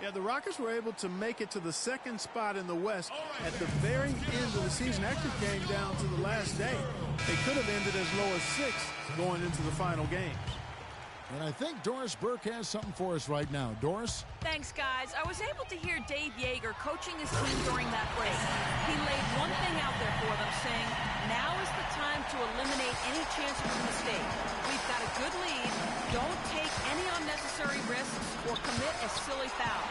Yeah, the Rockets were able to make it to the second spot in the West at the very end of the season. Actually came down to the last day. They could have ended as low as 6 going into the final games. And I think Doris Burke has something for us right now. Doris? Thanks, guys. I was able to hear Dave Yeager coaching his team during that break. He laid one thing out there for them, saying, now is the time to eliminate any chance of a mistake. We've got a good lead. Don't take any unnecessary risks or commit a silly foul.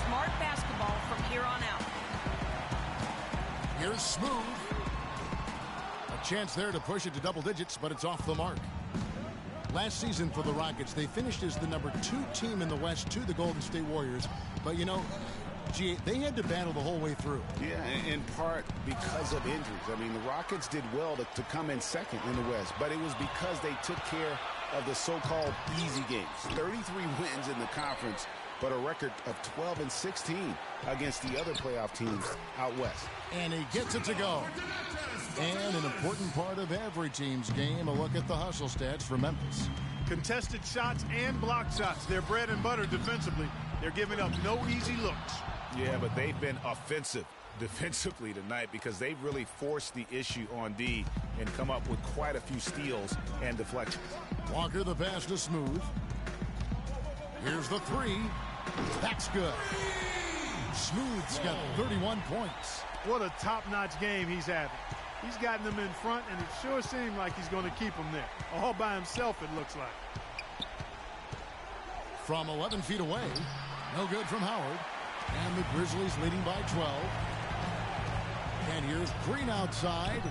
Smart basketball from here on out. Here's Smooth. A chance there to push it to double digits, but it's off the mark. Last season for the Rockets, they finished as the #2 team in the West to the Golden State Warriors. But, you know, they had to battle the whole way through. Yeah, in part because of injuries. I mean, the Rockets did well to come in second in the West, but it was because they took care of the so-called easy games. 33 wins in the conference, but a record of 12-16 against the other playoff teams out West. And he gets it to go. And an important part of every team's game, a look at the hustle stats for Memphis. Contested shots and block shots. They're bread and butter defensively. They're giving up no easy looks. Yeah, but they've been offensive defensively tonight because they've really forced the issue on D and come up with quite a few steals and deflections. Walker the pass to Smooth. Here's the 3. That's good. Smooth's got 31 points. What a top-notch game he's having. He's gotten them in front, and it sure seemed like he's going to keep them there. All by himself, it looks like. From 11 feet away, no good from Howard. And the Grizzlies leading by 12. And here's Green outside.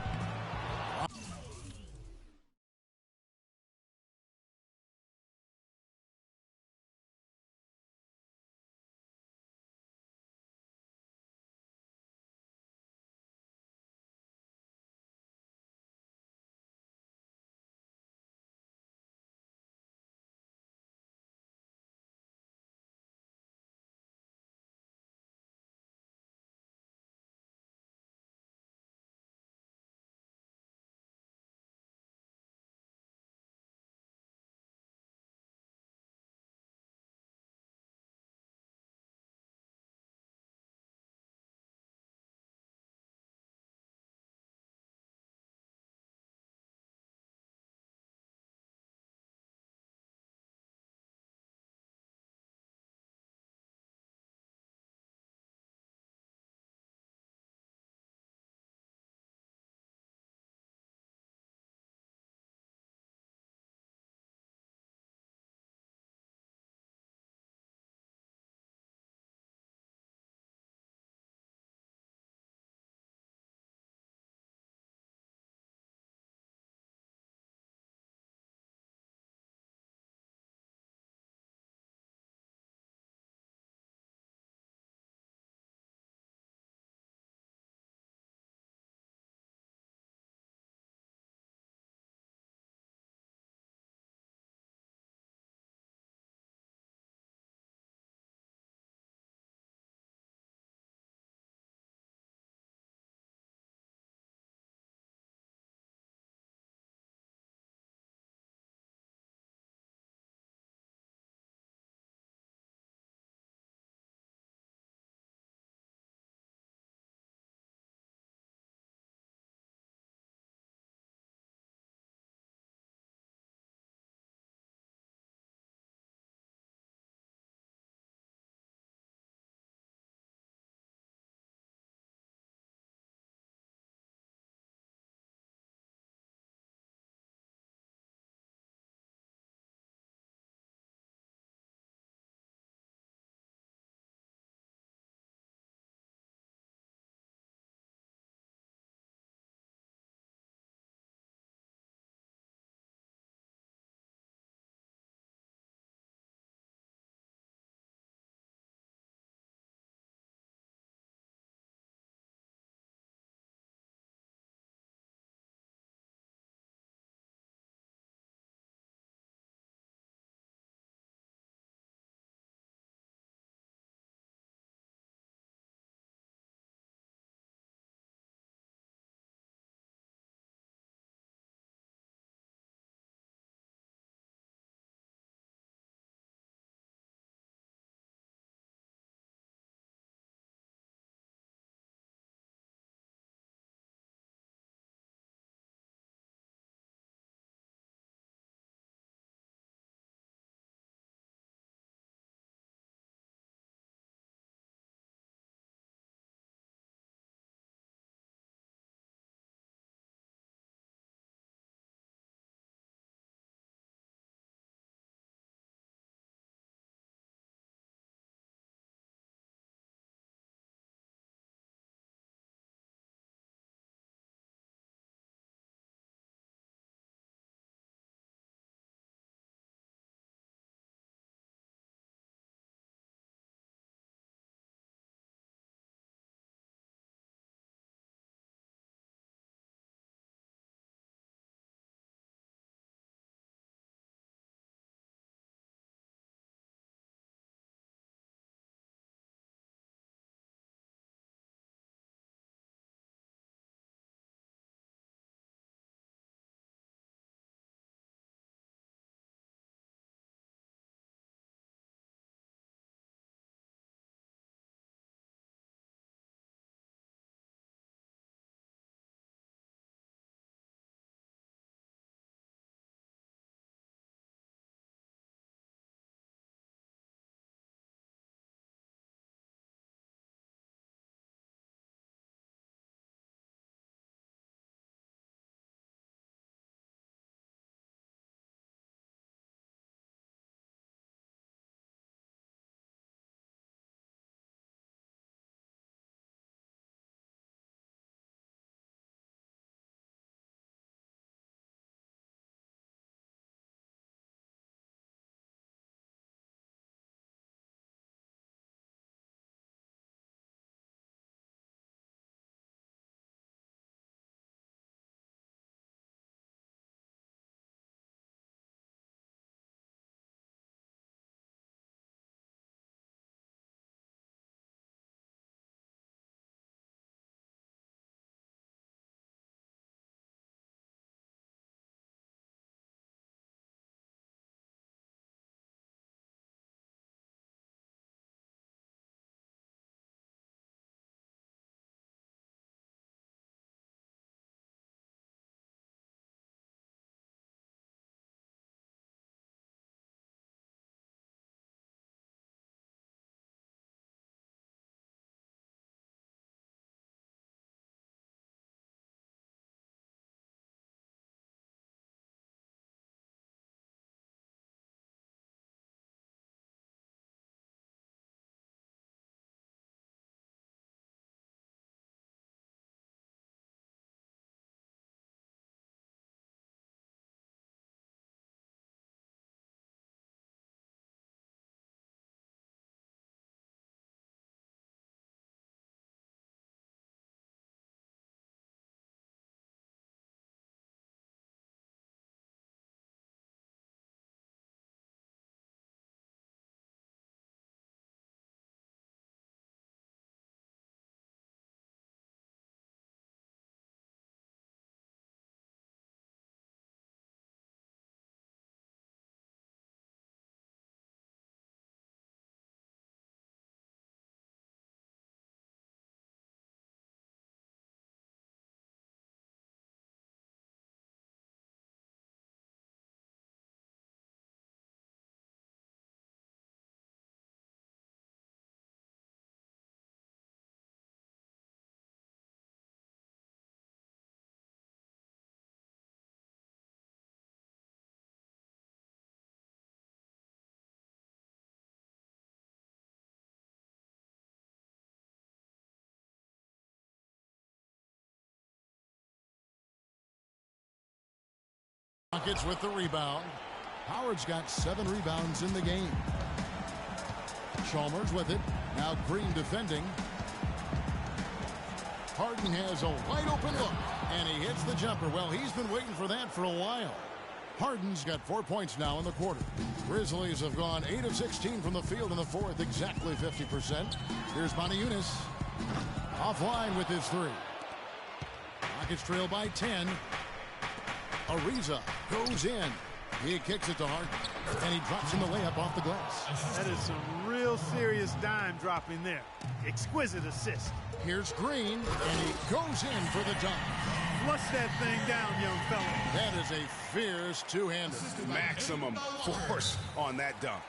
Rockets with the rebound. Howard's got 7 rebounds in the game. Chalmers with it. Now Green defending. Harden has a wide open look, and he hits the jumper. Well, he's been waiting for that for a while. Harden's got 4 points now in the quarter. Grizzlies have gone 8 of 16 from the field in the fourth, exactly 50%. Here's Moniunas offline with his 3. Rockets trail by 10. Ariza goes in. He kicks it to Harden, and he drops in the layup off the glass. That is some real serious dime dropping there. Exquisite assist. Here's Green, and he goes in for the dunk. Flush that thing down, young fella. That is a fierce two-hander. Maximum force on that dunk.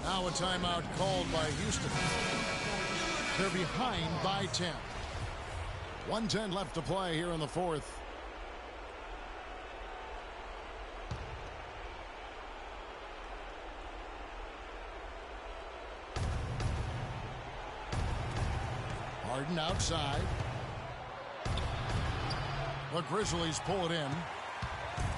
Now a timeout called by Houston. They're behind by 10. 1:10 left to play here in the fourth. Harden outside. The Grizzlies pull it in.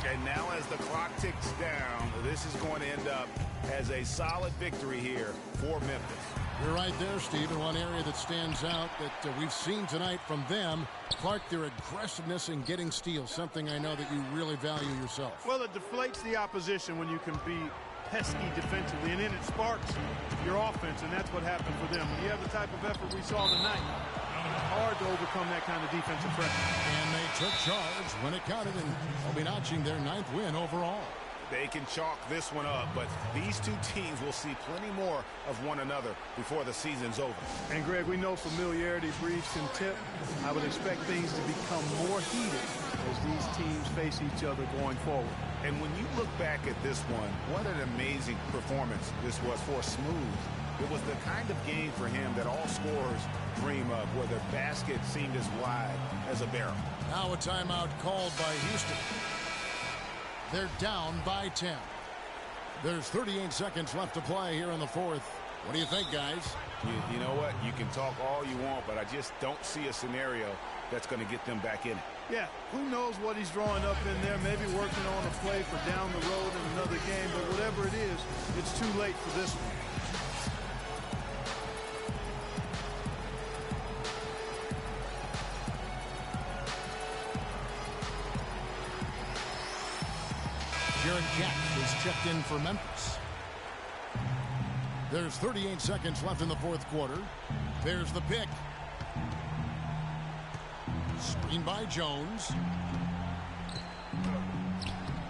And now as the clock ticks down, this is going to end up as a solid victory here for Memphis. You're right there, Steve. And one area that stands out that we've seen tonight from them, Clark, their aggressiveness in getting steals, something I know that you really value yourself. Well, it deflates the opposition when you can be pesky defensively, and then it sparks your offense, and that's what happened for them. When you have the type of effort we saw tonight, hard to overcome that kind of defensive pressure. And they took charge when it counted, and they'll be notching their 9th win overall. They can chalk this one up, but these two teams will see plenty more of one another before the season's over. And, Greg, we know familiarity breeds contempt. I would expect things to become more heated as these teams face each other going forward. And when you look back at this one, what an amazing performance this was for Smooth. It was the kind of game for him that all scorers dream of, where their basket seemed as wide as a barrel. Now a timeout called by Houston. They're down by 10. There's 38 seconds left to play here in the fourth. What do you think, guys? You know what? You can talk all you want, but I just don't see a scenario that's going to get them back in it. Yeah, who knows what he's drawing up in there, maybe working on a play for down the road in another game, but whatever it is, it's too late for this one. Jared Jack is checked in for Memphis. There's 38 seconds left in the fourth quarter. There's the pick. Screen by Jones.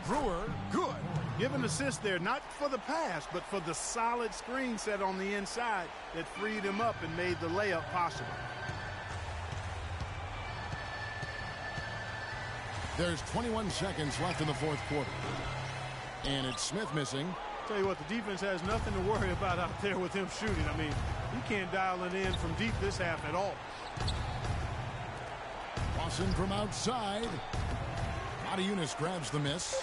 Brewer, good. Give an assist there, not for the pass, but for the solid screen set on the inside that freed him up and made the layup possible. There's 21 seconds left in the fourth quarter. And it's Smith missing. Tell you what, the defense has nothing to worry about out there with him shooting. I mean, he can't dial it in from deep this half at all. Tossing from outside. Adiunas grabs the miss.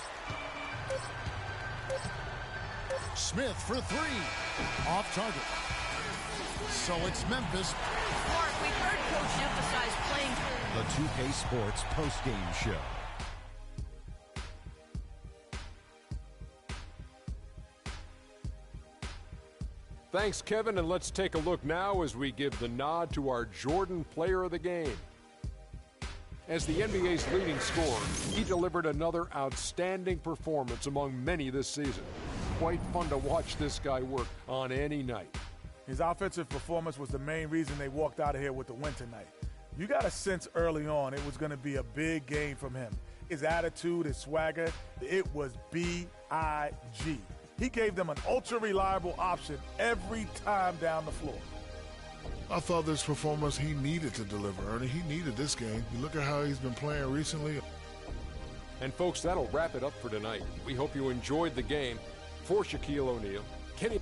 Smith for three. Off target. So it's Memphis. Mark, we've heard Coach emphasize playing. The 2K Sports postgame show. Thanks, Kevin, and let's take a look now as we give the nod to our Jordan Player of the Game. As the NBA's leading scorer, he delivered another outstanding performance among many this season. Quite fun to watch this guy work on any night. His offensive performance was the main reason they walked out of here with the win tonight. You got a sense early on it was going to be a big game from him. His attitude, his swagger, it was B-I-G. He gave them an ultra-reliable option every time down the floor. I thought this performance he needed to deliver, Ernie. He needed this game. You look at how he's been playing recently. And folks, that'll wrap it up for tonight. We hope you enjoyed the game. For Shaquille O'Neal, Kenny...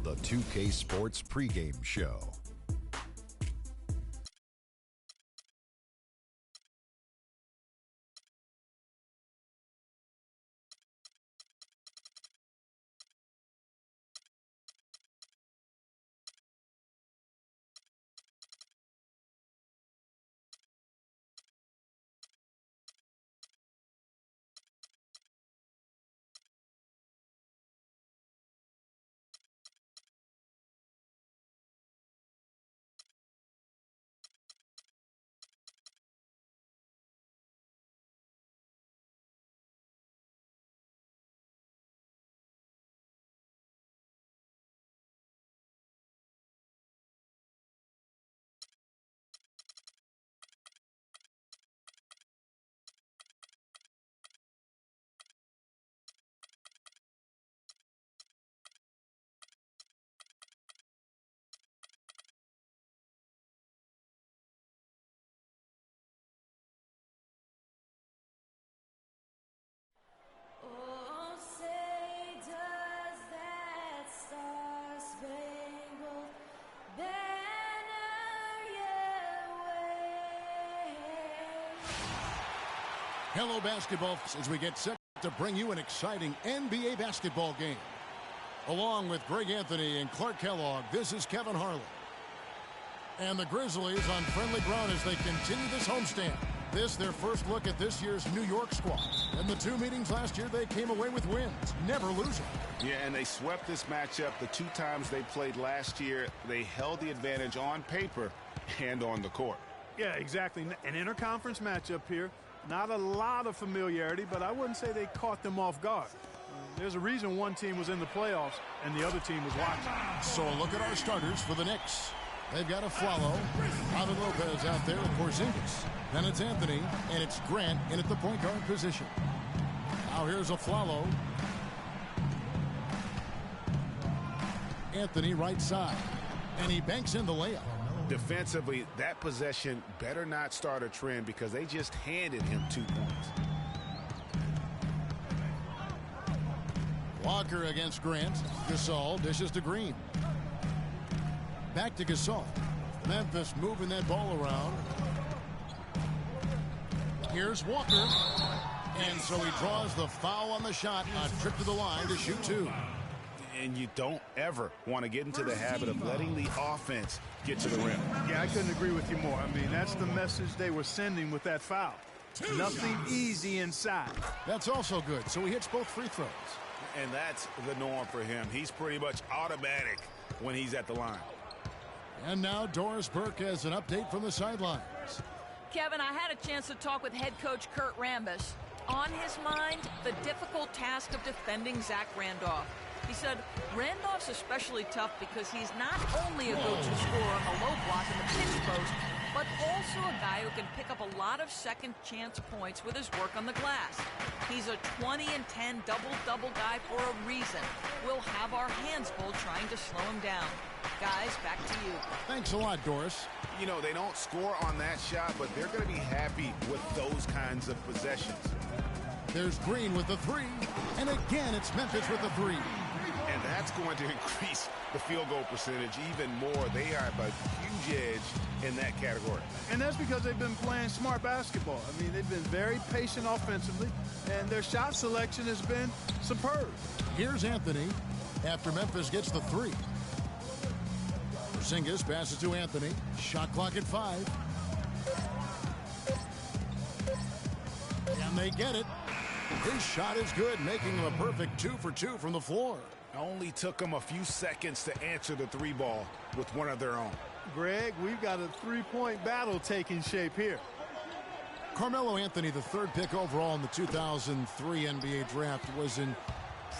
the 2K Sports pregame show. Hello, basketball, as we get set to bring you an exciting NBA basketball game. Along with Greg Anthony and Clark Kellogg, this is Kevin Harlan. And the Grizzlies on friendly ground as they continue this homestand. This, their first look at this year's New York squad. In the two meetings last year, they came away with wins, never losing. Yeah, and they swept this matchup the two times they played last year. They held the advantage on paper and on the court. Yeah, exactly. An interconference matchup here. Not a lot of familiarity, but I wouldn't say they caught them off guard. There's a reason one team was in the playoffs and the other team was watching. So a look at our starters for the Knicks. They've got a Flalo, Javi Lopez out there, of course, Porzingis. Then it's Anthony, and it's Grant in at the point guard position. Now here's a Flalo. Anthony right side, and he banks in the layup. Defensively, that possession better not start a trend because they just handed him 2 points. Walker against Grant. Gasol dishes to Green. Back to Gasol. Memphis moving that ball around. Here's Walker. And so he draws the foul on the shot on trip to the line to shoot 2. And you don't ever want to get into the habit of letting the offense get to the rim. Yeah, I couldn't agree with you more. I mean, that's the message they were sending with that foul. Nothing easy inside. That's also good. So he hits both free throws. And that's the norm for him. He's pretty much automatic when he's at the line. And now Doris Burke has an update from the sidelines. Kevin, I had a chance to talk with head coach Kurt Rambis. On his mind, the difficult task of defending Zach Randolph. He said Randolph's especially tough because he's not only a go-to scorer on the low block in the pinch post, but also a guy who can pick up a lot of second chance points with his work on the glass. He's a 20 and 10 double-double guy for a reason. We'll have our hands full trying to slow him down. Guys, back to you. Thanks a lot, Doris. You know, they don't score on that shot, but they're going to be happy with those kinds of possessions. There's Green with the 3, and again it's Memphis with the 3. And that's going to increase the field goal percentage even more. They have a huge edge in that category. And that's because they've been playing smart basketball. I mean, they've been very patient offensively, and their shot selection has been superb. Here's Anthony after Memphis gets the 3. Porzingis passes to Anthony. Shot clock at 5. And they get it. His shot is good, making him a perfect 2 for 2 from the floor. Only took them a few seconds to answer the 3 ball with one of their own. Greg, we've got a 3-point battle taking shape here. Carmelo Anthony, the 3rd pick overall in the 2003 NBA draft, was in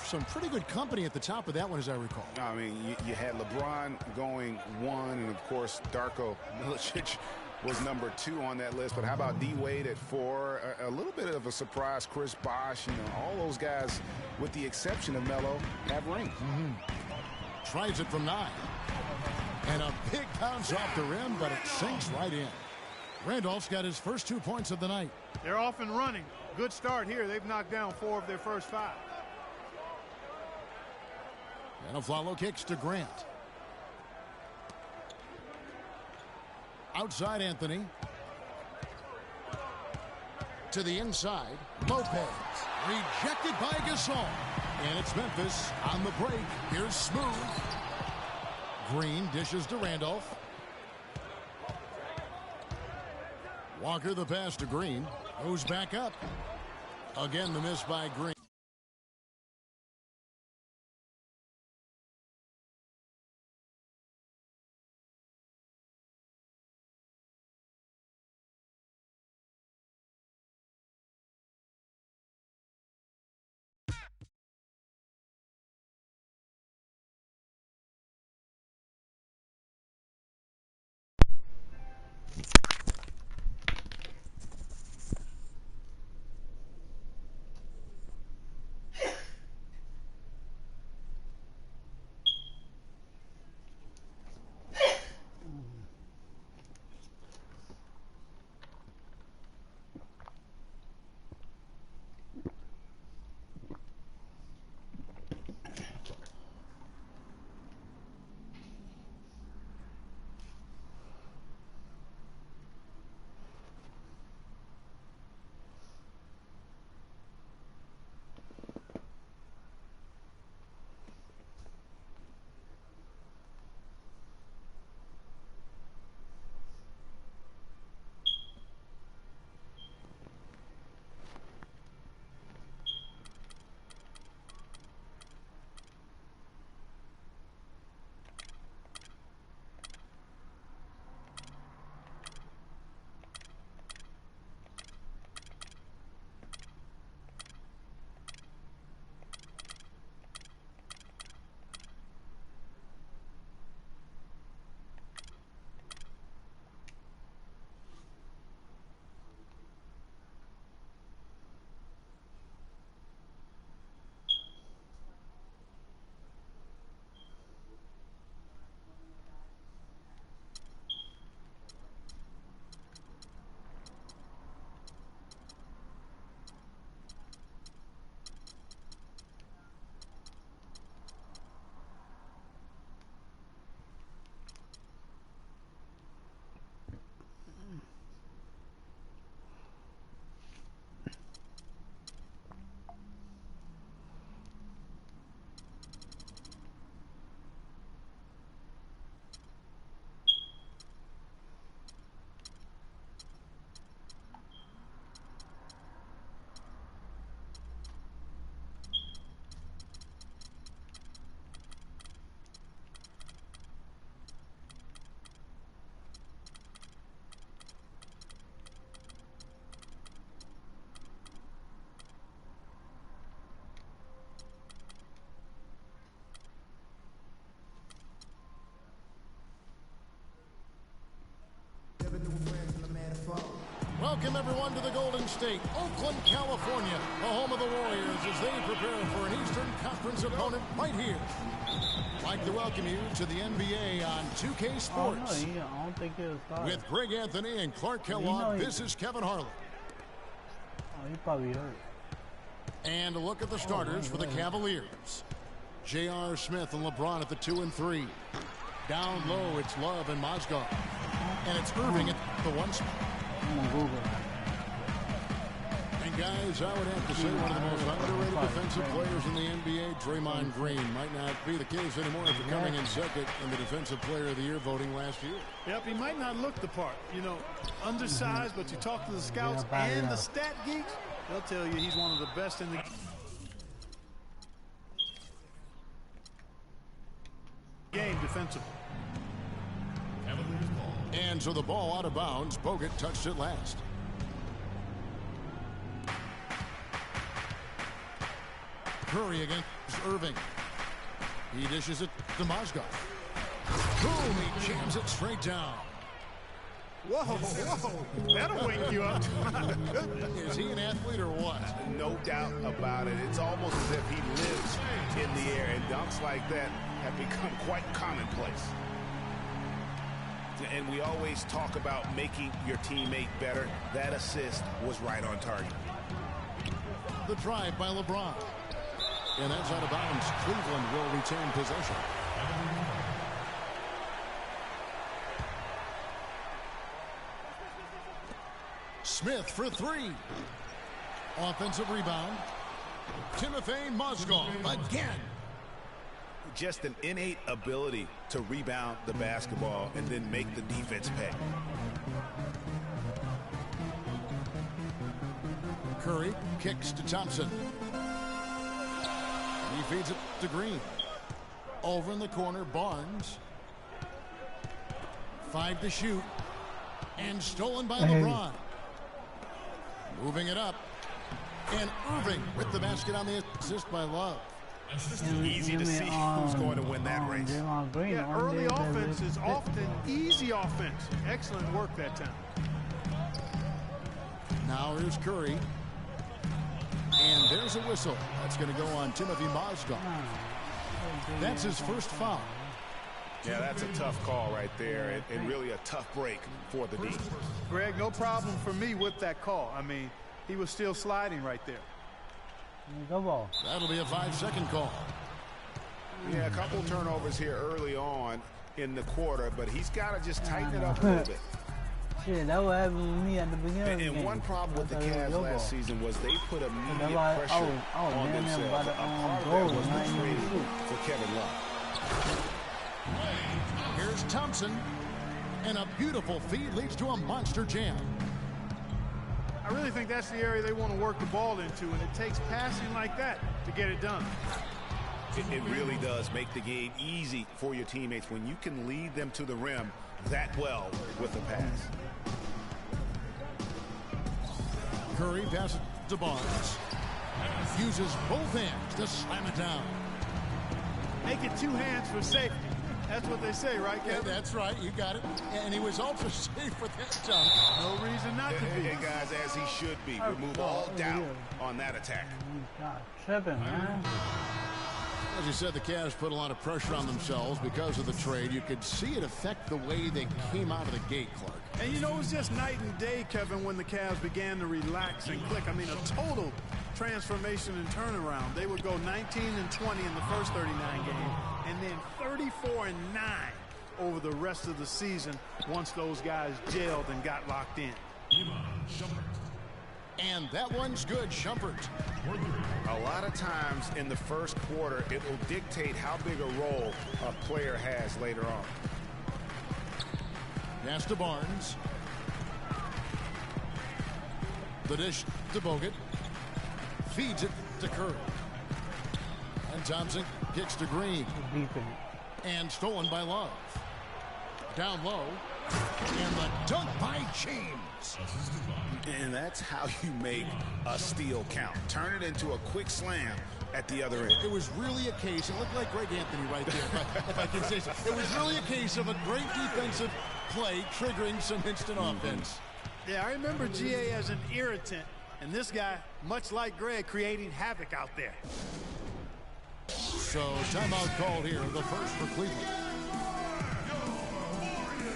some pretty good company at the top of that one, as I recall. I mean, you had LeBron going 1, and of course, Darko Milicic was number 2 on that list. But how about D-Wade at 4? A little bit of a surprise, Chris Bosh. You know, all those guys, with the exception of Melo, have rings. Tries it from 9. And a big bounce off the rim, but it sinks right in. Randolph's got his first 2 points of the night. They're off and running. Good start here. They've knocked down 4 of their first 5. And a follow kicks to Grant. Outside Anthony. To the inside. Lopez. Rejected by Gasol. And it's Memphis on the break. Here's Smooth. Green dishes to Randolph. Walker the pass to Green. Goes back up. Again the miss by Green. Welcome, everyone, to the Golden State, Oakland, California, the home of the Warriors as they prepare for an Eastern Conference opponent right here. I'd like to welcome you to the NBA on 2K Sports. I don't think he'll start. With Greg Anthony and Clark Kellogg, this is Kevin Harlan. Oh, he probably hurt. And a look at the starters for the Cavaliers. J.R. Smith and LeBron at the 2 and 3. Down low, it's Love and Mozgov. And it's Irving at the 1 spot. And guys, I would have to say one of the most underrated defensive players in the NBA, Draymond Green. Might not be the case anymore after coming in second in the Defensive Player of the Year voting last year. Yep, he might not look the part. You know, undersized, but you talk to the scouts and the stat geeks, they'll tell you he's one of the best in the game defensively. And so the ball out of bounds. Bogut touched it last. Curry against Irving. He dishes it to Mozgov. Boom, he jams it straight down. Whoa, whoa, that'll wake you up. Is he an athlete or what? No doubt about it. It's almost as if he lives in the air, and dunks like that have become quite commonplace. And we always talk about making your teammate better. That assist was right on target. The drive by LeBron. And that's out of bounds. Cleveland will retain possession. Smith for three. Offensive rebound. Timothy Mozgov again. Just an innate ability to rebound the basketball and then make the defense pay. Curry kicks to Thompson. He feeds it to Green. Over in the corner, Barnes. 5 to shoot. And stolen by LeBron. Moving it up. And Irving with the basket on the assist by Love. It's easy to see who's going to win that race. Yeah, early offense is often easy offense. Excellent work that time. Now here's Curry. And there's a whistle. That's going to go on Timothy Mozgov. That's his first foul. Yeah, that's a tough call right there, and really a tough break for the D. Greg, no problem for me with that call. I mean, he was still sliding right there. That'll be a 5-second call. Yeah, a couple turnovers here early on in the quarter, but he's got to just tighten it up a little bit. Shit, that what happened with me at the beginning of the game. And one problem with the Cavs last season was they put immediate pressure on themselves. A part of that was the trade for Kevin Love. Here's Thompson. And a beautiful feed leads to a monster jam. I really think that's the area they want to work the ball into, and it takes passing like that to get it done. It really does make the game easy for your teammates when you can lead them to the rim that well with a pass. Curry passes to Barnes. Uses both hands to slam it down. Make it 2 hands for safety. That's what they say, right, Kevin? Yeah, that's right. You got it. And he was also safe with that dunk. No reason not to be. Hey, guys, as he should be. Remove all doubt on that attack. God, tripping, man. As you said, the Cavs put a lot of pressure on themselves because of the trade. You could see it affect the way they came out of the gate, Clark. And, you know, it was just night and day, Kevin, when the Cavs began to relax and click. I mean, a total transformation and turnaround. They would go 19 and 20 in the first 39 games, and then 34 and 9 over the rest of the season once those guys gelled and got locked in. And that one's good, Shumpert. A lot of times in the first quarter, it will dictate how big a role a player has later on. Pass to Barnes. The dish to Bogut. Feeds it to Curry. And Thompson kicks to Green. And stolen by Love. Down low. And the dunk by James. And that's how you make a steal count. Turn it into a quick slam at the other end. It was really a case, it looked like Greg Anthony right there, if I can say so. It was really a case of a great defensive play triggering some instant offense. Yeah, I remember GA as an irritant, and this guy, much like Greg, creating havoc out there. So timeout called here, the first for Cleveland.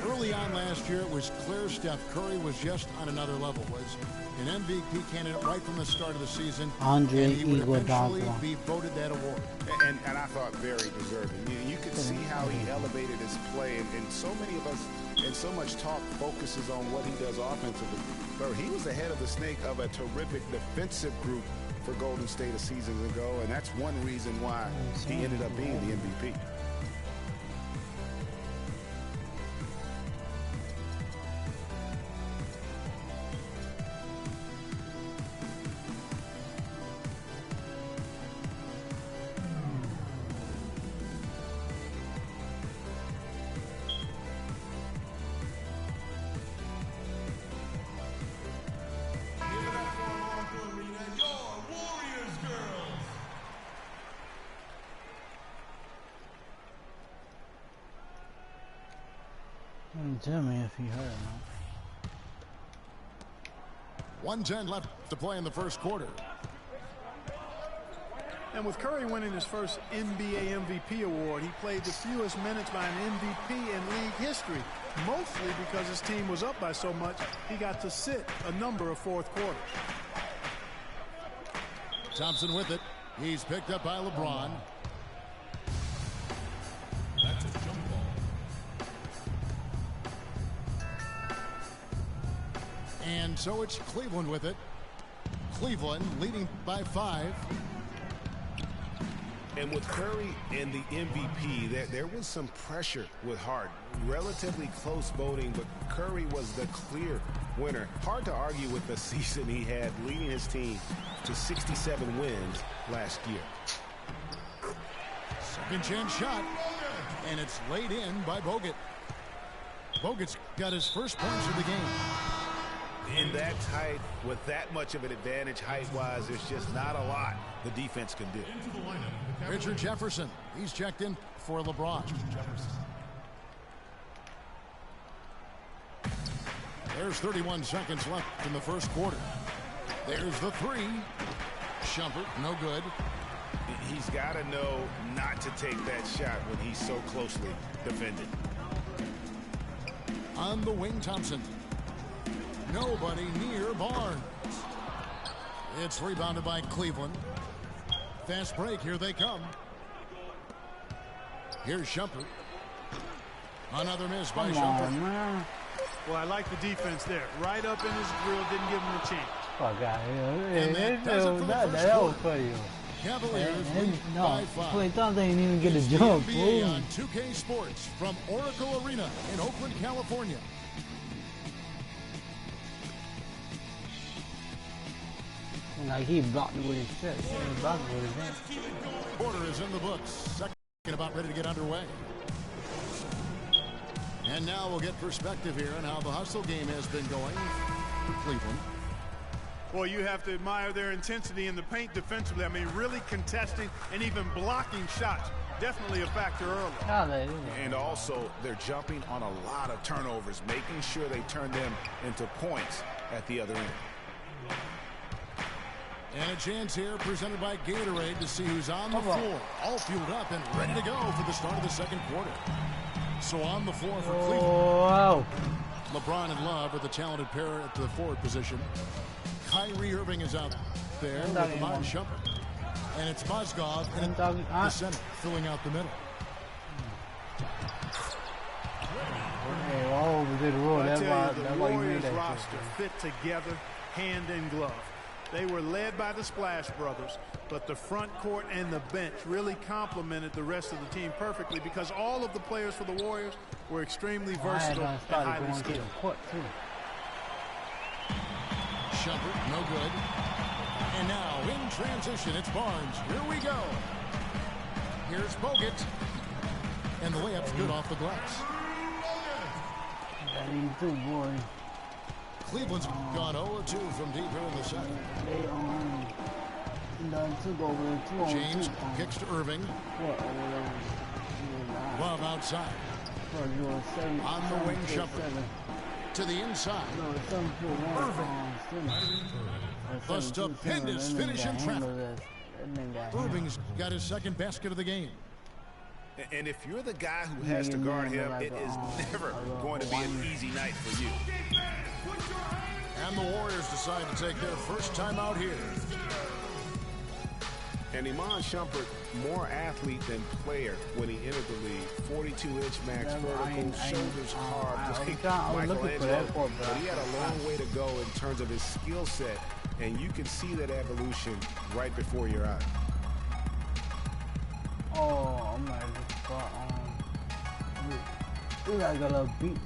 Early on last year, it was clear Steph Curry was just on another level. Was an MVP candidate right from the start of the season. And he would eventually be voted that award. And I thought very deserving. You could see how he elevated his play. And so many of us, and so much talk focuses on what he does offensively. But he was the head of the snake of a terrific defensive group for Golden State a season ago. And that's one reason why he ended up being the MVP. Tell me if you heard him. 1:10 left to play in the first quarter. And with Curry winning his first NBA MVP award, he played the fewest minutes by an MVP in league history, mostly because his team was up by so much, he got to sit a number of fourth quarters. Thompson with it. He's picked up by LeBron. That's a jump ball. And so it's Cleveland with it. Cleveland leading by 5. And with Curry and the MVP, there was some pressure with Harden. Relatively close voting, but Curry was the clear winner. Hard to argue with the season he had, leading his team to 67 wins last year. Second chance shot, and it's laid in by Bogut. Bogut's got his first points of the game. In that tight, with that much of an advantage height-wise, there's just not a lot the defense can do. Richard Jefferson, he's checked in for LeBron. There's 31 seconds left in the first quarter. There's the 3. Shumpert, no good. He's got to know not to take that shot when he's so closely defended. On the wing, Thompson. Nobody near Barnes. It's rebounded by Cleveland. Fast break, here they come. Here's Shumpert. Another miss by Shumpert. Well, I like the defense there. Right up in his grill, didn't give him a chance. Fuck out And here. that does it for the first quarter. Cavaliers lead by 5. Clinton didn't even get a jump. NBA on 2K Sports from Oracle Arena in Oakland, California. Like he blocked it with his chest. He blocked it with his hand. Quarter is in the books. Second about ready to get underway. And now we'll get perspective here on how the hustle game has been going for Cleveland. Well, you have to admire their intensity in the paint defensively. I mean, really contesting and even blocking shots. Definitely a factor early. And also, they're jumping on a lot of turnovers, making sure they turn them into points at the other end. And a chance here presented by Gatorade to see who's on the floor. All fueled up and ready to go for the start of the second quarter. So on the floor for Cleveland. Wow. LeBron and Love are the talented pair at the forward position. Kyrie Irving is out there with Iman Shumpert. And it's Mozgov in the center, filling out the middle. The Warriors roster fit together hand in glove. They were led by the Splash Brothers, but the front court and the bench really complemented the rest of the team perfectly because all of the players for the Warriors were extremely versatile and highly skilled. Shumpert, no good. And now in transition, it's Barnes. Here we go. Here's Bogut. And the layup's good off the glass. Cleveland's gone 0-2 from deep here in the second. James kicks to Irving. Love outside. On the wing, Shumpert. To the inside. Irving. The stupendous finish in traffic. Irving's got his second basket of the game. And if you're the guy who has to guard him, it is never going to be an easy night for you. And the Warriors decide to take their first time out here. And Iman Shumpert, more athlete than player when he entered the league. 42-inch max vertical, shoulders carved like Michelangelo. But he had a long way to go in terms of his skill set, and you can see that evolution right before your eyes. Oh my God. I got a beat.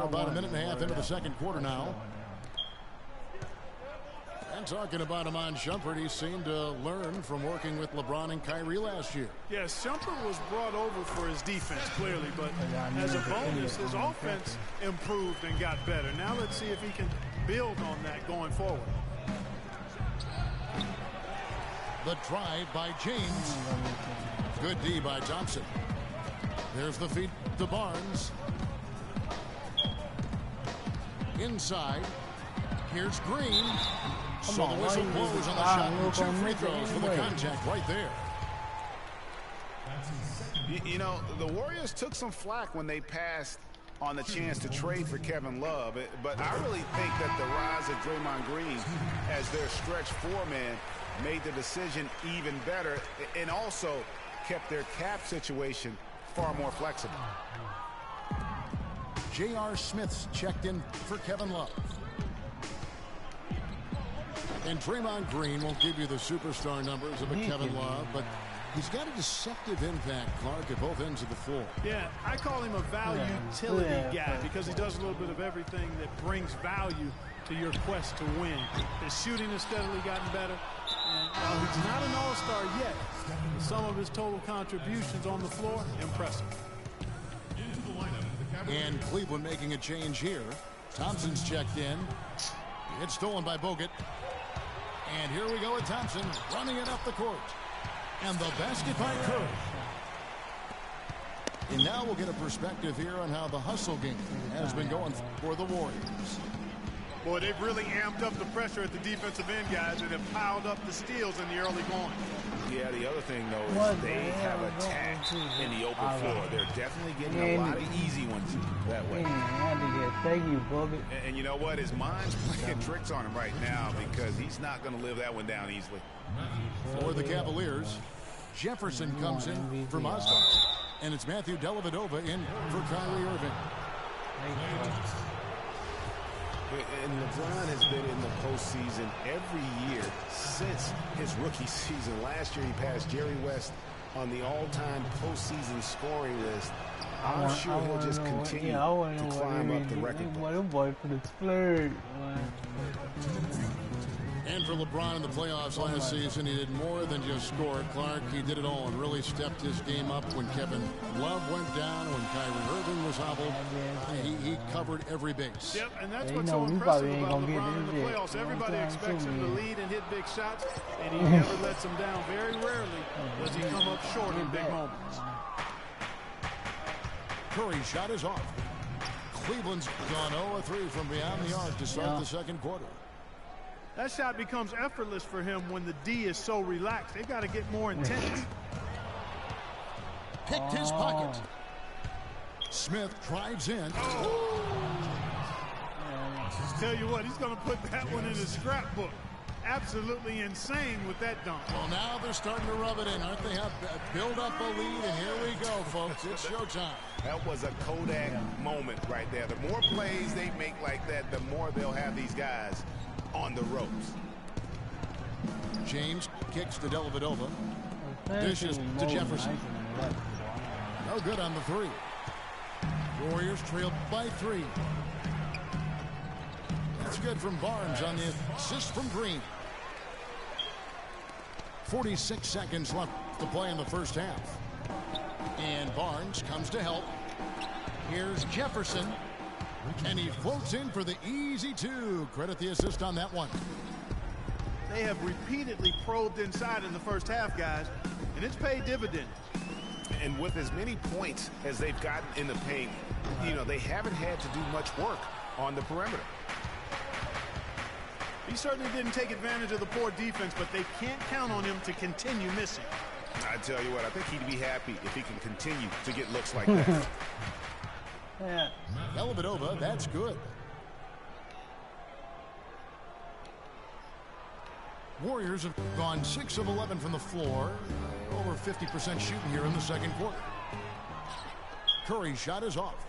About a minute and a half into the second quarter now. And talking about Iman Shumpert, he seemed to learn from working with LeBron and Kyrie last year. Yes, Shumpert was brought over for his defense, clearly, but as a bonus, his offense improved and got better. Now let's see if he can build on that going forward. The drive by James. Good D by Thompson. There's the feed to Barnes. Inside. Here's Green. So the whistle blows on the shot. 2 free throws for the contact right there. You know, the Warriors took some flack when they passed on the chance to trade for Kevin Love, but I really think that the rise of Draymond Green as their stretch four-man made the decision even better and also kept their cap situation far more flexible. J.R. Smith's checked in for Kevin Love. And Draymond Green won't give you the superstar numbers of a Kevin Love, but he's got a deceptive impact, Clark, at both ends of the floor. Yeah, I call him a value utility guy because he does a little bit of everything that brings value to your quest to win. His shooting has steadily gotten better. And while he's not an all-star yet, some of his total contributions on the floor, impressive. And Cleveland making a change here. Thompson's checked in. It's stolen by Bogut. And here we go with Thompson running it up the court. And the basket by Curry. And now we'll get a perspective here on how the hustle game has been going for the Warriors. Boy, they've really amped up the pressure at the defensive end, guys, and have piled up the steals in the early going. Yeah, the other thing, though, is they have attacked in the open floor. They're definitely getting a lot of easy ones that way. Thank you, Bogut. And you know what? His mind's playing tricks on him right now because he's not going to live that one down easily. For the Cavaliers, Jefferson comes in for Mazda. And it's Matthew Dellavedova in for Kyrie Irving. And LeBron has been in the postseason every year since his rookie season. Last year he passed Jerry West on the all-time postseason scoring list. I'm sure he'll just continue to climb up the record book. And for LeBron in the playoffs last season, he did more than just score. Clark, he did it all and really stepped his game up when Kevin Love went down, when Kyrie Irving was hobbled. He covered every base. Yep, and that's what's so impressive about LeBron in the playoffs. Everybody expects him to lead and hit big shots, and he never lets them down. Very rarely does he come up short in big moments. Curry's shot is off. Cleveland's gone 0-3 from beyond the arc to start the second quarter. That shot becomes effortless for him when the D is so relaxed. They've got to get more intense. Picked his pocket. Smith drives in. Tell you what, he's going to put that one in his scrapbook. Absolutely insane with that dunk. Well, now they're starting to rub it in, aren't they? Build up a lead, and here we go, folks. It's showtime. That was a Kodak moment right there. The more plays they make like that, the more they'll have these guys on the ropes. James kicks to Dellavedova. Dishes to Jefferson. No good on the three. Warriors trailed by 3. That's good from Barnes on the assist from Green. 46 seconds left to play in the first half. And Barnes comes to help. Here's Jefferson. And he floats in for the easy 2. Credit the assist on that one. They have repeatedly probed inside in the first half, guys, and it's paid dividends. And with as many points as they've gotten in the paint, you know, they haven't had to do much work on the perimeter. He certainly didn't take advantage of the poor defense, but they can't count on him to continue missing. I tell you what, I think he'd be happy if he can continue to get looks like that. Yeah. Dellavedova, that's good. Warriors have gone 6 of 11 from the floor. Over 50% shooting here in the second quarter. Curry's shot is off.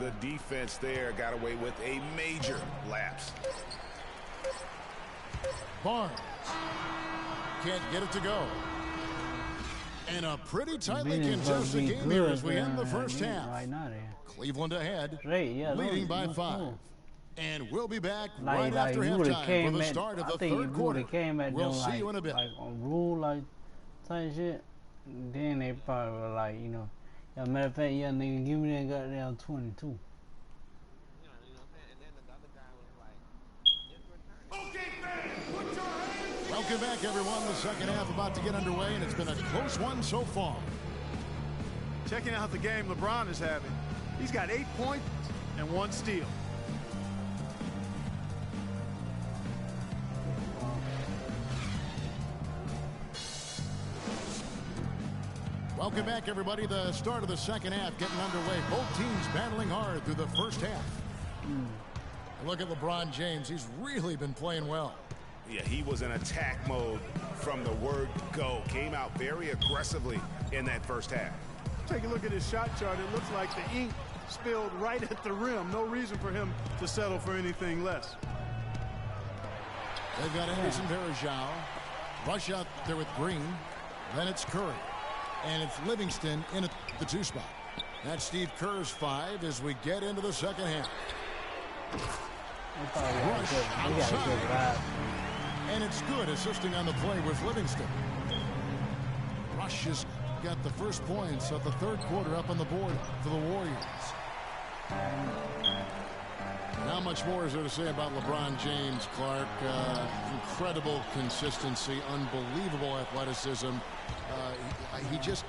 The defense there got away with a major lapse. Barnes can't get it to go. And a pretty tightly contested game here as we end the first half. Cleveland ahead, leading by 5. And we'll be back right after halftime for the start of the third quarter. We'll see you in a bit. Like on rule, like type shit. Then they probably were like, you know, as a matter of fact, yeah, nigga, give me that goddamn 22. Welcome back, everyone. The second half about to get underway, and it's been a close one so far. Checking out the game LeBron is having. He's got 8 points and 1 steal. Welcome back, everybody. The start of the second half getting underway. Both teams battling hard through the first half. Look at LeBron James. He's really been playing well. Yeah, he was in attack mode from the word go. Came out very aggressively in that first half. Take a look at his shot chart. It looks like the ink spilled right at the rim. No reason for him to settle for anything less. They've got Anderson Varejao. Rush out there with Green. Then it's Curry. And it's Livingston in at the 2 spot. That's Steve Kerr's 5 as we get into the second half. Rush outside. And it's good. Assisting on the play with Livingston. Rush has got the first points of the third quarter up on the board for the Warriors. Not much more is there to say about LeBron James, Clark. Incredible consistency, unbelievable athleticism. He just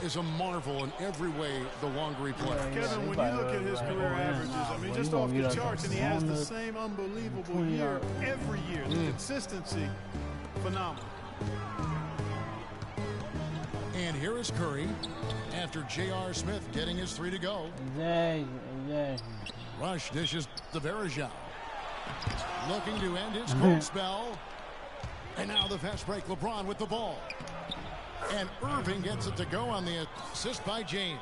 is a marvel in every way the longer he plays. Kevin, when you look at his career averages, I mean, just off the charts, and he has the same unbelievable year every year. The consistency, phenomenal. And here is Curry after J.R. Smith getting his 3 to go. Rush dishes to Varejao. Looking to end his cold spell. And now the fast break. LeBron with the ball. And Irving gets it to go on the assist by James.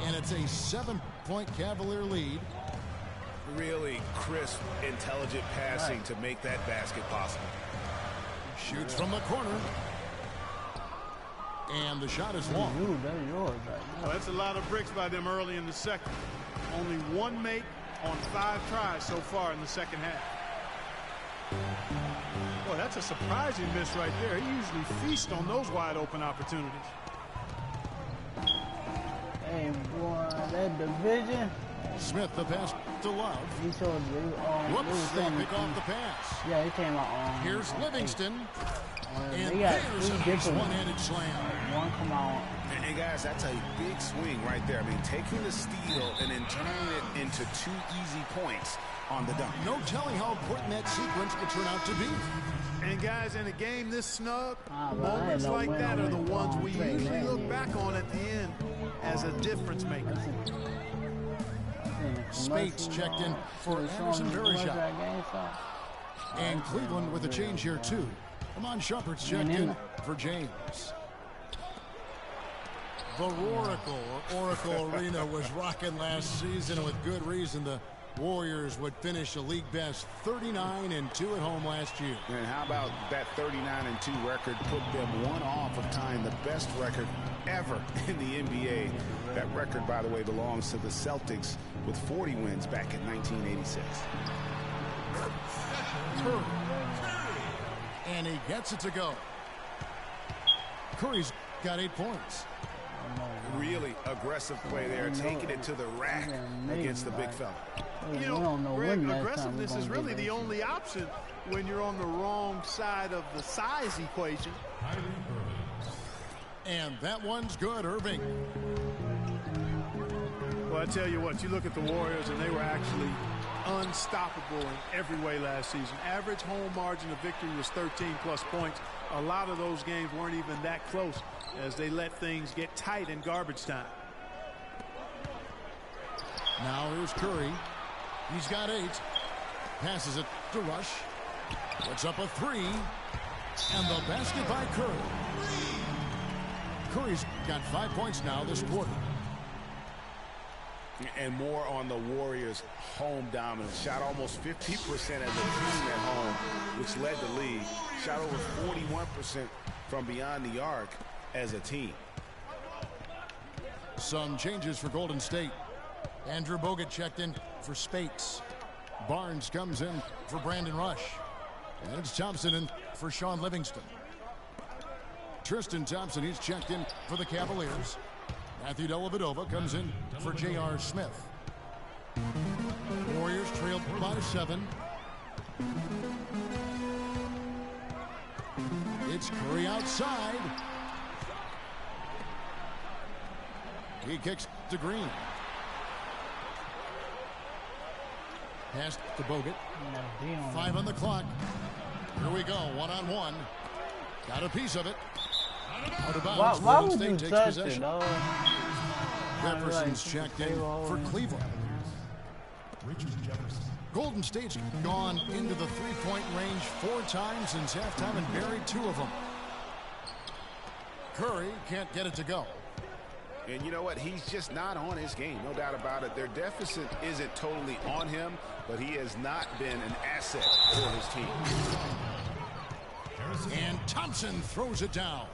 And it's a 7-point Cavalier lead. Really crisp, intelligent passing to make that basket possible. Shoots from the corner. And the shot is long. Well, that's a lot of bricks by them early in the second. Only 1 make on 5 tries so far in the second half. Boy, that's a surprising miss right there. He usually feasts on those wide open opportunities. Hey, boy, that division. Smith, the pass to Love. He told you. Whoops, they pick off the pass. Yeah, he came out. Here's Livingston. And they got there's a nice one-handed slam. One come out. And guys, that's a big swing right there. I mean, taking the steal and then turning it into 2 easy points on the dunk. No telling how important that sequence will turn out to be. And guys, in a game this snug, moments like that are the ones we usually look back on at the end as a difference maker. Spates checked in for Anderson Varejao. And Cleveland with a change here, too. Amon Shumpert's checked in for James. The Oracle Arena was rocking last season, and with good reason. The Warriors would finish a league best 39-2 at home last year. And how about that 39-2 record put them 1 off of tying the best record ever in the NBA. That record, by the way, belongs to the Celtics with 40 wins back in 1986. Curry. And he gets it to go. Curry's got 8 points. Really aggressive play there, taking it to the rack against the big fella. You know, Greg, aggressiveness is really the only option when you're on the wrong side of the size equation. And that one's good, Irving. Well, I tell you what, you look at the Warriors, and they were actually unstoppable in every way last season. Average home margin of victory was 13+ points. A lot of those games weren't even that close as they let things get tight in garbage time. Now here's Curry. He's got 8. Passes it to Rush. Puts up a 3. And the basket by Curry. Curry's got 5 points now this quarter. And more on the Warriors' home dominance. Shot almost 50% as a team at home, which led the league. Shot over 41% from beyond the arc as a team. Some changes for Golden State. Andrew Bogut checked in for Spates. Barnes comes in for Brandon Rush. And it's Thompson in for Sean Livingston. Tristan Thompson, he's checked in for the Cavaliers. Matthew Dellavedova comes in for J.R. Smith. Warriors trailed by 7. It's Curry outside. He kicks to Green. Pass to Bogut. 5 on the clock. Here we go, 1-on-1. Got a piece of it. Out of bounds. Why Golden would you State takes touch possession. it, dog? Jefferson's checked in for Cleveland. Golden State's gone into the three-point range 4 times since halftime and buried 2 of them. Curry can't get it to go. And you know what? He's just not on his game. No doubt about it. Their deficit isn't totally on him, but he has not been an asset for his team. And Thompson throws it down.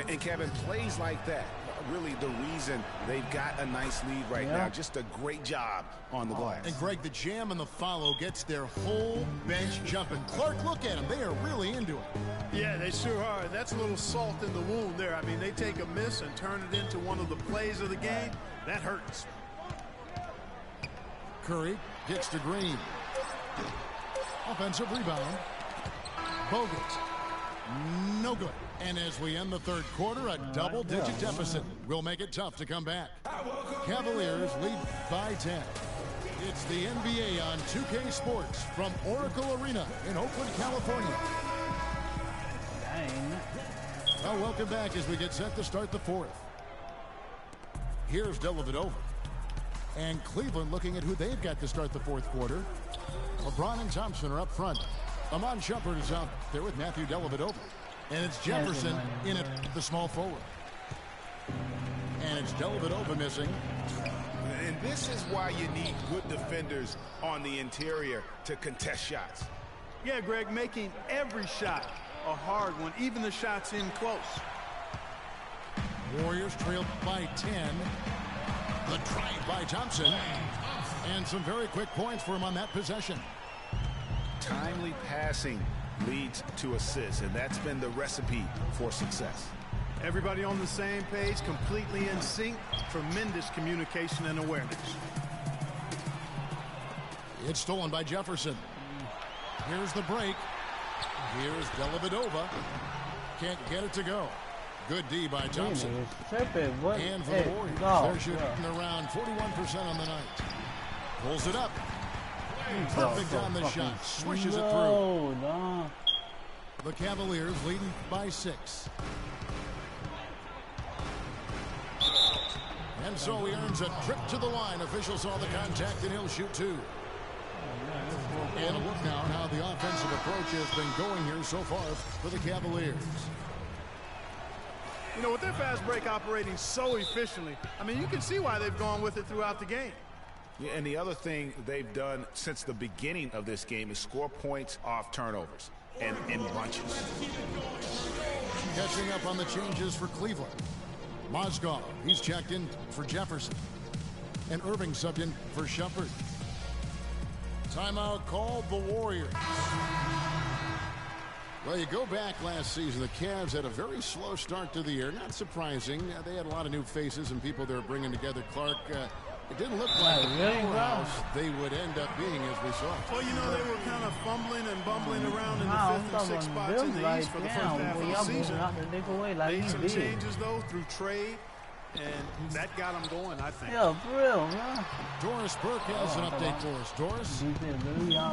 And Kevin, plays like that, really the reason they've got a nice lead right now. Just a great job on the glass. And Greg, the jam and the follow gets their whole bench jumping. Clark, look at them. They are really into it. Yeah, they sure are. That's a little salt in the wound there. I mean, they take a miss and turn it into one of the plays of the game. That hurts. Curry gets to Green. Offensive rebound. Bogut. No good. And as we end the third quarter, a double-digit deficit will make it tough to come back. Cavaliers lead by 10. It's the NBA on 2K Sports from Oracle Arena in Oakland, California. Well, welcome back as we get set to start the fourth. Here's Dellavedova. And Cleveland looking at who they've got to start the fourth quarter. LeBron and Thompson are up front. Amon Shumpert is out there with Matthew Dellavedova. And it's Jefferson in at the small forward. And it's Dellavedova missing. And this is why you need good defenders on the interior to contest shots. Yeah, Greg, making every shot a hard one, even the shots in close. Warriors trailed by 10. The drive by Thompson. And some very quick points for him on that possession. Timely passing leads to assists, and that's been the recipe for success. Everybody on the same page, completely in sync, tremendous communication and awareness. It's stolen by Jefferson. Here's the break. Here's Dellavedova. Can't get it to go. Good D by Thompson. And for the Warriors, they're shooting around 41% on the night. Pulls it up. Perfect on the shot. Swishes it through. The Cavaliers leading by 6. And so he earns a trip to the line. Officials saw the contact, and he'll shoot 2. And a look now at how the offensive approach has been going here so far for the Cavaliers. You know, with their fast break operating so efficiently, I mean, you can see why they've gone with it throughout the game. Yeah, and the other thing they've done since the beginning of this game is score points off turnovers and in bunches. Catching up on the changes for Cleveland. Mozgov, he's checked in for Jefferson. And Irving subbed in for Shumpert. Timeout called the Warriors. Well, you go back last season, the Cavs had a very slow start to the year. Not surprising. They had a lot of new faces and people they were bringing together. Clark, it didn't look like the powerhouse they would end up being as we saw. Well, you know, they were kind of fumbling and bumbling around in the 5th and 6th spots in the East for the first half of the season. Made some changes, though, through trade, and that got them going, I think. Yeah, for real, man. Doris Burke has an update for us. Doris?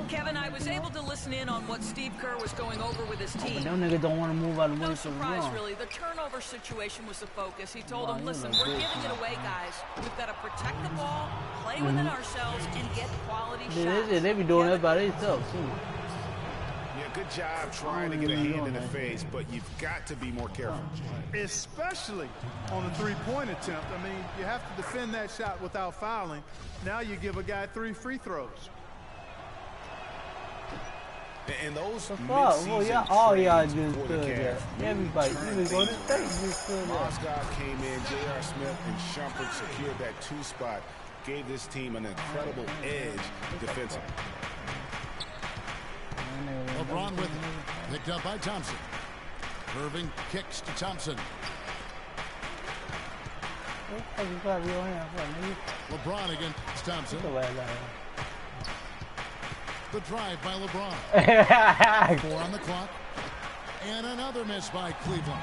Kevin, I was able to listen in on what Steve Kerr was going over with his team. Them niggas don't want to move out of the way. No surprise, really. The turnover situation was the focus. He told them, listen, we're giving it away, guys. We've got to protect the ball, play within ourselves, and get quality shots. They be doing that by themselves, too. Yeah, good job trying to get a hand in the face, but you've got to be more careful. Especially on a three-point attempt. I mean, you have to defend that shot without fouling. Now you give a guy 3 free throws. And those mid-season all y'all just stood there. Everybody, even go to state, just stood there. Mozgov came in, J.R. Smith and Shumpert secured that 2 spot, gave this team an incredible edge defensively. LeBron with it. Picked up by Thompson. Irving kicks to Thompson. LeBron against Thompson. The drive by LeBron. 4 on the clock. And another miss by Cleveland.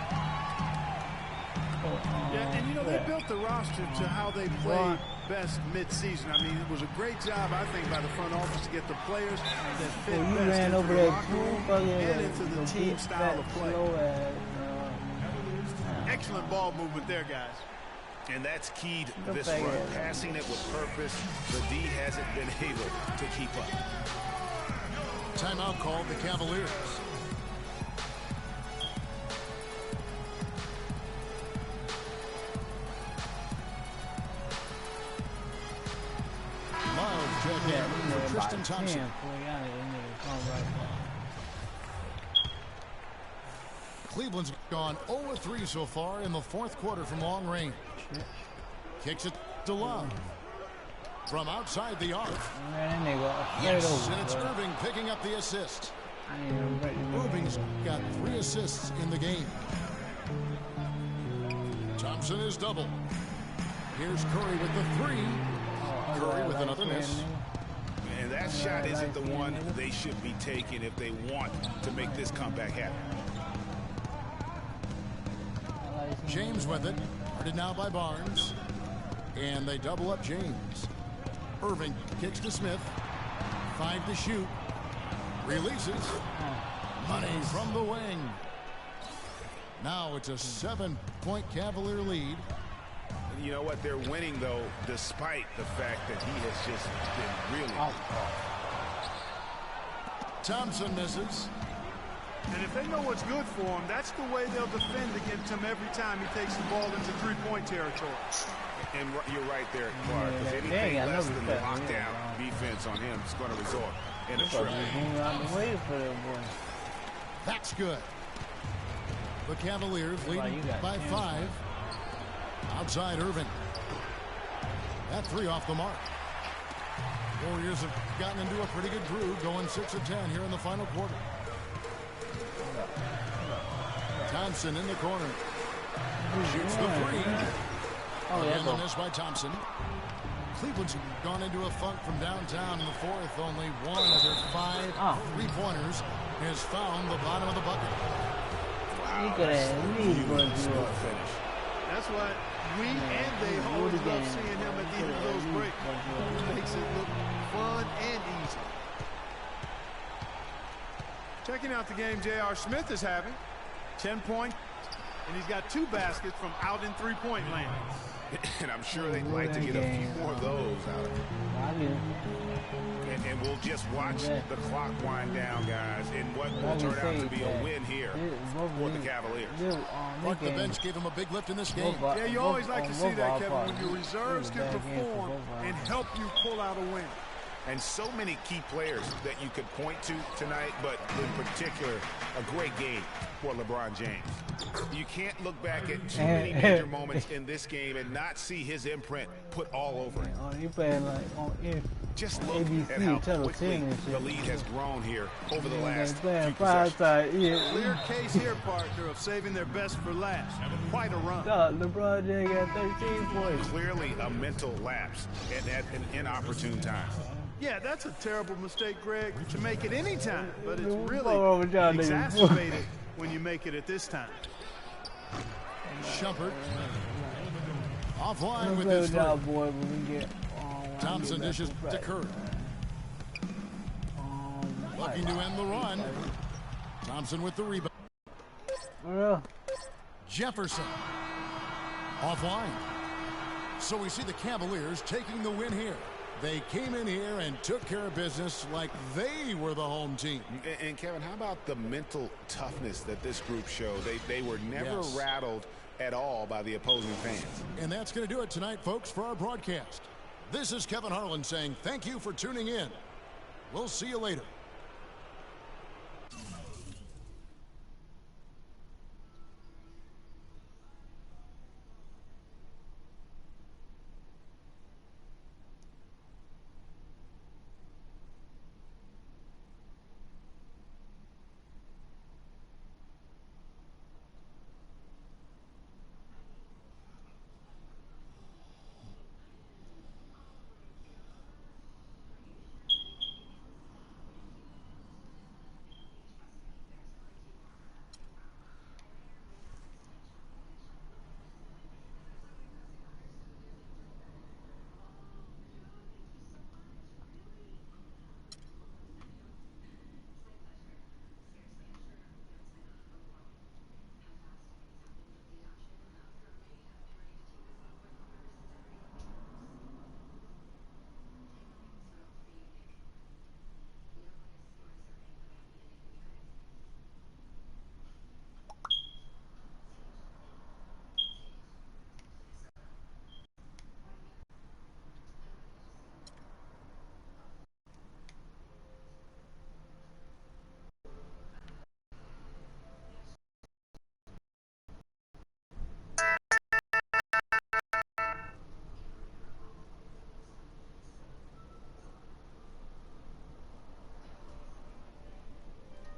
Yeah, and you know, they built the roster to how they play best mid-season. I mean, it was a great job, I think, by the front office to get the players that fit best into the locker room and into the team style of play. Excellent ball movement there, guys. And that's keyed this run, passing it with purpose. The D hasn't been able to keep up. Timeout called the Cavaliers. Love check in for Tristan Thompson. Cleveland's gone 0-3 so far in the fourth quarter from long range. Kicks it to Love. From outside the arc. Yes, and it's Irving picking up the assist. Irving's got 3 assists in the game. Thompson is double. Here's Curry with the 3. Curry with another miss. And that shot isn't the one they should be taking if they want to make this comeback happen. James with it. Guarded now by Barnes. And they double up James. Irving kicks to Smith. 5 to shoot. Releases. Money from the wing. Now it's a 7-point Cavalier lead. You know what? They're winning, though, despite the fact that he has just been really... Thompson misses. And if they know what's good for him, that's the way they'll defend against him every time he takes the ball into three-point territory. And you're right there, Clark. Because anything less than the lockdown defense on him is going to result in a triple. That's good. The Cavaliers leading by 5. Outside Irving. That 3 off the mark. Warriors have gotten into a pretty good groove, going 6 of 10 here in the final quarter. Thompson in the corner. Shoots the 3. And the miss by Thompson. Cleveland's gone into a funk from downtown in the fourth. Only one of their 5 3-pointers has found the bottom of the bucket. Wow, that's what we and they always love seeing him at the end of those breaks. It makes it look fun and easy. Checking out the game J.R. Smith is having. 10 points, and he's got 2 baskets from out in three-point land. And I'm sure they'd like to get a few more of those out of him. And we'll just watch the clock wind down, guys, in what will turn out to be a win here for the Cavaliers. Mark, the bench gave him a big lift in this game. Yeah, you always like to see that, Kevin, when your reserves can perform and help you pull out a win. And so many key players that you could point to tonight, but in particular, a great game for LeBron James. You can't look back at too many major moments in this game and not see his imprint put all over it. Just look at how quickly the lead has grown here over the last few possessions. Clear case here, partner, of saving their best for last. Quite a run. LeBron James got 13 points. Clearly a mental lapse and at an inopportune time. Yeah, that's a terrible mistake, Greg, to make it any time, but it's really exacerbated when you make it at this time. Shumpert offline with his foot. Thompson dishes to Curry. Looking to end the run. Thompson with the rebound. Jefferson offline. So we see the Cavaliers taking the win here. They came in here and took care of business like they were the home team. And Kevin, how about the mental toughness that this group showed? They were never rattled at all by the opposing fans. And that's going to do it tonight, folks, for our broadcast. This is Kevin Harlan saying thank you for tuning in. We'll see you later.